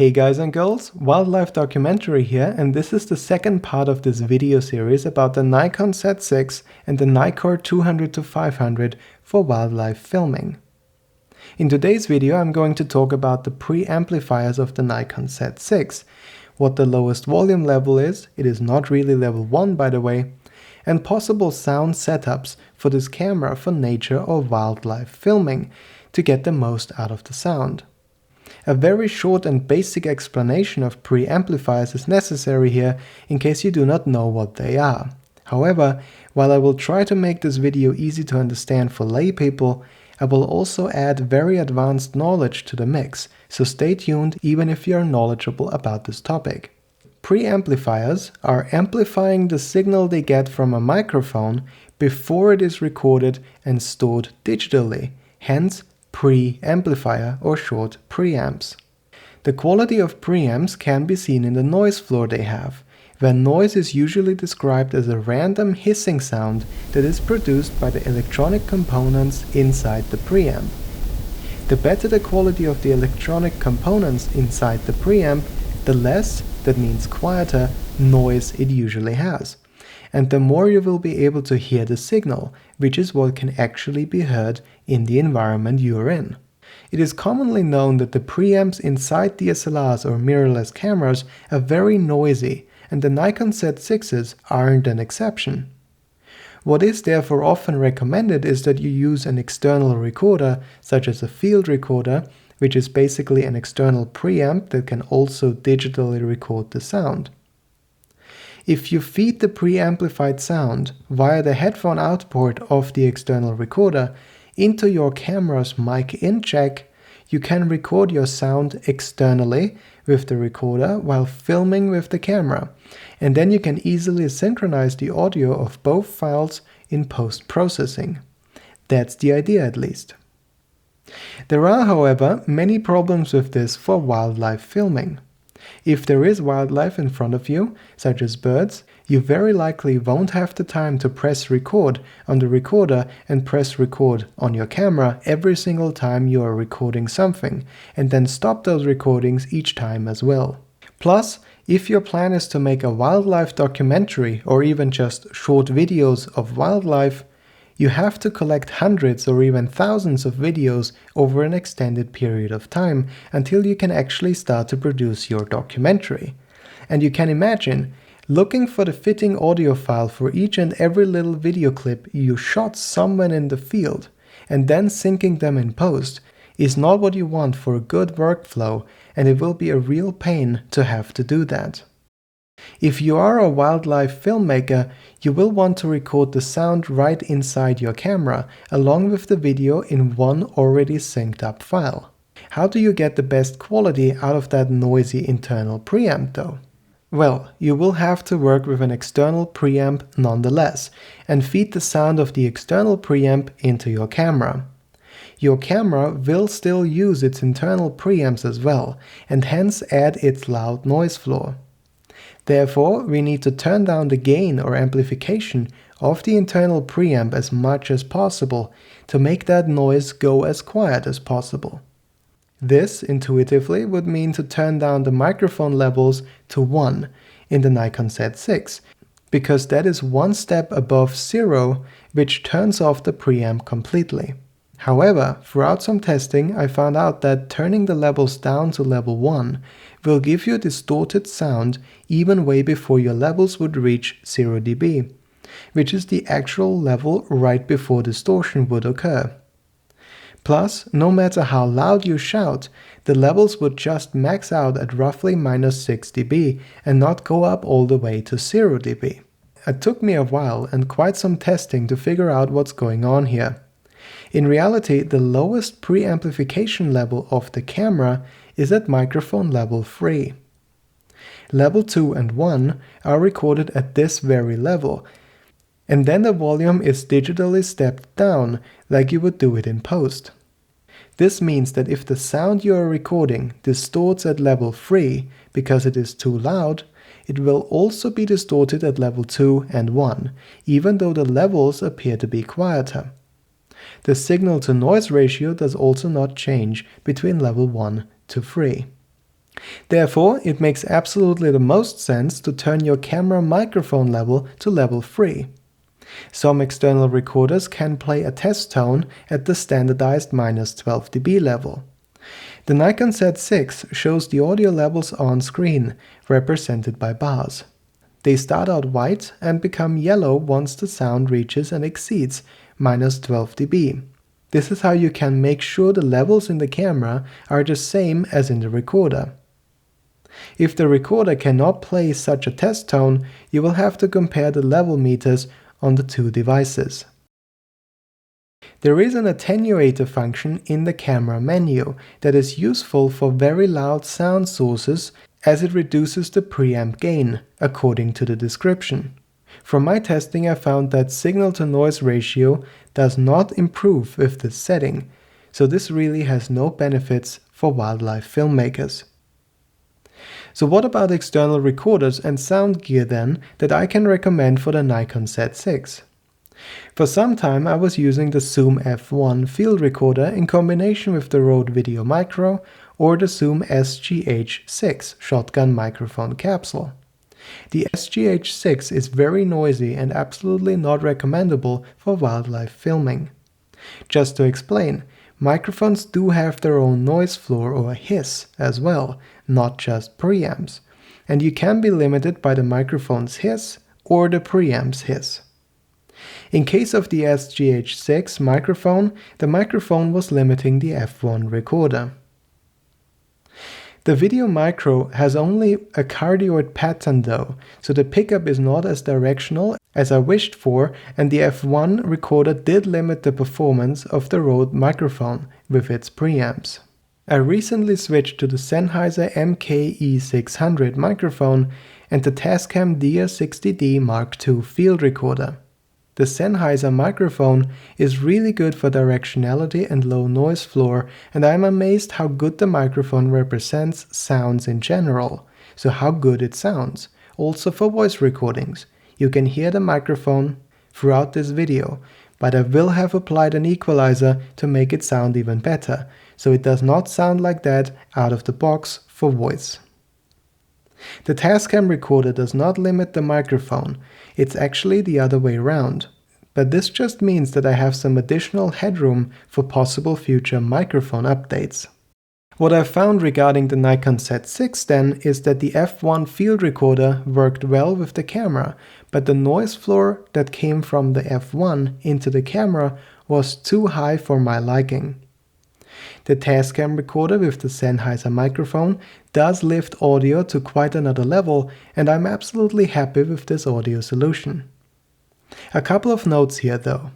Hey guys and girls, Wildlife Documentary here, and this is the second part of this video series about the Nikon Z6 and the Nikkor 200-500 for wildlife filming. In today's video I'm going to talk about the preamplifiers of the Nikon Z6, what the lowest volume level is, it is not really level 1 by the way, and possible sound setups for this camera for nature or wildlife filming to get the most out of the sound. A very short and basic explanation of preamplifiers is necessary here in case you do not know what they are. However, while I will try to make this video easy to understand for lay people, I will also add very advanced knowledge to the mix, so stay tuned even if you are knowledgeable about this topic. Preamplifiers are amplifying the signal they get from a microphone before it is recorded and stored digitally, hence preamplifier or short preamps. The quality of preamps can be seen in the noise floor they have, where noise is usually described as a random hissing sound that is produced by the electronic components inside the preamp. The better the quality of the electronic components inside the preamp, the less, that means quieter, noise it usually has. And the more you will be able to hear the signal, which is what can actually be heard in the environment you are in. It is commonly known that the preamps inside DSLRs or mirrorless cameras are very noisy, and the Nikon Z6s aren't an exception. What is therefore often recommended is that you use an external recorder, such as a field recorder, which is basically an external preamp that can also digitally record the sound. If you feed the preamplified sound via the headphone output of the external recorder into your camera's mic-in jack, you can record your sound externally with the recorder while filming with the camera, and then you can easily synchronize the audio of both files in post-processing. That's the idea at least. There are, however, many problems with this for wildlife filming. If there is wildlife in front of you, such as birds, you very likely won't have the time to press record on the recorder and press record on your camera every single time you are recording something, and then stop those recordings each time as well. Plus, if your plan is to make a wildlife documentary or even just short videos of wildlife, you have to collect hundreds or even thousands of videos over an extended period of time until you can actually start to produce your documentary. And you can imagine, looking for the fitting audio file for each and every little video clip you shot somewhere in the field and then syncing them in post is not what you want for a good workflow, and it will be a real pain to have to do that. If you are a wildlife filmmaker, you will want to record the sound right inside your camera, along with the video in one already synced up file. How do you get the best quality out of that noisy internal preamp though? Well, you will have to work with an external preamp nonetheless, and feed the sound of the external preamp into your camera. Your camera will still use its internal preamps as well, and hence add its loud noise floor. Therefore, we need to turn down the gain or amplification of the internal preamp as much as possible to make that noise go as quiet as possible. This, intuitively, would mean to turn down the microphone levels to 1 in the Nikon Z6, because that is one step above 0, which turns off the preamp completely. However, throughout some testing, I found out that turning the levels down to level 1 will give you distorted sound even way before your levels would reach 0 dB, which is the actual level right before distortion would occur. Plus, no matter how loud you shout, the levels would just max out at roughly -6 dB and not go up all the way to 0 dB. It took me a while and quite some testing to figure out what's going on here. In reality, the lowest preamplification level of the camera is at microphone level 3. Level 2 and 1 are recorded at this very level, and then the volume is digitally stepped down like you would do it in post. This means that if the sound you are recording distorts at level 3 because it is too loud, it will also be distorted at level 2 and 1, even though the levels appear to be quieter. The signal-to-noise ratio does also not change between level 1 to 3. Therefore, it makes absolutely the most sense to turn your camera microphone level to level 3. Some external recorders can play a test tone at the standardized -12 dB level. The Nikon Z6 shows the audio levels on screen, represented by bars. They start out white and become yellow once the sound reaches and exceeds -12 dB. This is how you can make sure the levels in the camera are the same as in the recorder. If the recorder cannot play such a test tone, you will have to compare the level meters on the two devices. There is an attenuator function in the camera menu that is useful for very loud sound sources as it reduces the preamp gain, according to the description. From my testing, I found that signal-to-noise ratio does not improve with this setting, so this really has no benefits for wildlife filmmakers. So what about external recorders and sound gear then that I can recommend for the Nikon Z6? For some time I was using the Zoom F1 field recorder in combination with the Rode Video Micro or the Zoom SGH6 shotgun microphone capsule. The SGH6 is very noisy and absolutely not recommendable for wildlife filming. Just to explain, microphones do have their own noise floor or hiss as well, not just preamps, and you can be limited by the microphone's hiss or the preamp's hiss. In case of the SGH6 microphone, the microphone was limiting the F1 recorder. The Video Micro has only a cardioid pattern though, so the pickup is not as directional as I wished for, and the F1 recorder did limit the performance of the Rode microphone with its preamps. I recently switched to the Sennheiser MKE600 microphone and the Tascam DR60D Mark II field recorder. The Sennheiser microphone is really good for directionality and low noise floor, and I'm amazed how good the microphone represents sounds in general, so how good it sounds, also for voice recordings. You can hear the microphone throughout this video, but I will have applied an equalizer to make it sound even better, so it does not sound like that out of the box for voice. The Tascam recorder does not limit the microphone, it's actually the other way around. But this just means that I have some additional headroom for possible future microphone updates. What I found regarding the Nikon Z6 then is that the F1 field recorder worked well with the camera, but the noise floor that came from the F1 into the camera was too high for my liking. The Tascam recorder with the Sennheiser microphone does lift audio to quite another level, and I'm absolutely happy with this audio solution. A couple of notes here though.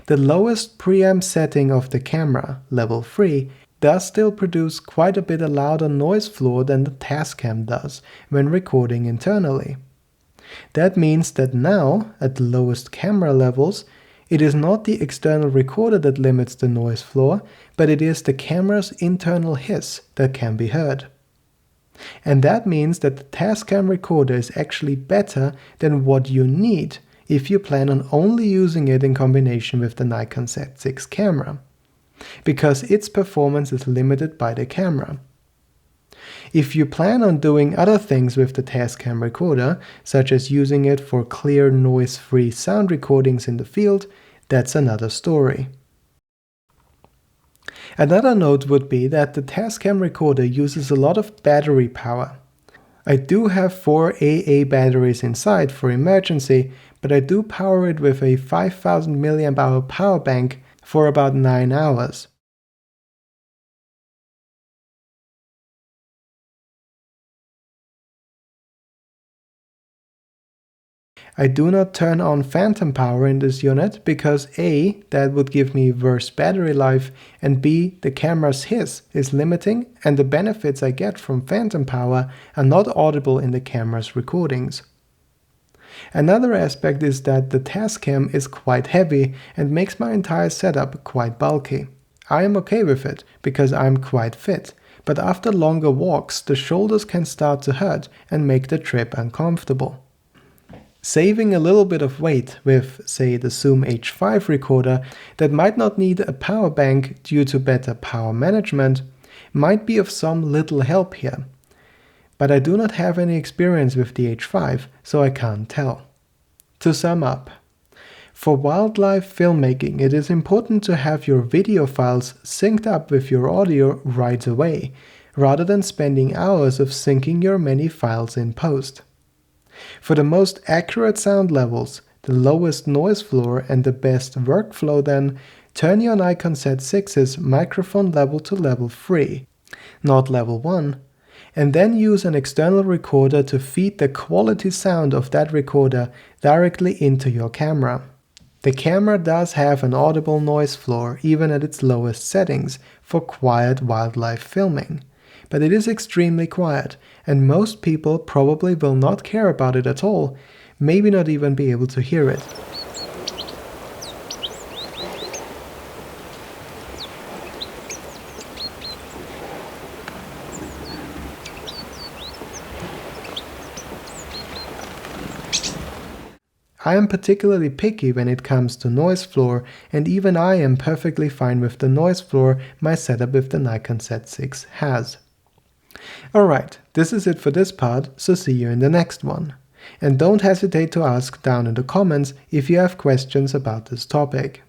The lowest preamp setting of the camera, level 3, does still produce quite a bit louder noise floor than the Tascam does when recording internally. That means that now, at the lowest camera levels, it is not the external recorder that limits the noise floor, but it is the camera's internal hiss that can be heard. And that means that the Tascam recorder is actually better than what you need if you plan on only using it in combination with the Nikon Z6 camera, because its performance is limited by the camera. If you plan on doing other things with the Tascam recorder, such as using it for clear noise-free sound recordings in the field, that's another story. Another note would be that the Tascam recorder uses a lot of battery power. I do have 4 AA batteries inside for emergency, but I do power it with a 5000 mAh power bank for about 9 hours. I do not turn on phantom power in this unit because A, that would give me worse battery life, and B, the camera's hiss is limiting and the benefits I get from phantom power are not audible in the camera's recordings. Another aspect is that the Tascam is quite heavy and makes my entire setup quite bulky. I am okay with it because I'm quite fit, but after longer walks the shoulders can start to hurt and make the trip uncomfortable. Saving a little bit of weight with, say, the Zoom H5 recorder that might not need a power bank due to better power management might be of some little help here. But I do not have any experience with the H5, so I can't tell. To sum up, for wildlife filmmaking, it is important to have your video files synced up with your audio right away, rather than spending hours of syncing your many files in post. For the most accurate sound levels, the lowest noise floor and the best workflow then, turn your Nikon Z6's microphone level to level 3, not level 1, and then use an external recorder to feed the quality sound of that recorder directly into your camera. The camera does have an audible noise floor even at its lowest settings for quiet wildlife filming, but it is extremely quiet and most people probably will not care about it at all, maybe not even be able to hear it. I am particularly picky when it comes to noise floor, and even I am perfectly fine with the noise floor my setup with the Nikon Z6 has. Alright, this is it for this part, so see you in the next one. And don't hesitate to ask down in the comments if you have questions about this topic.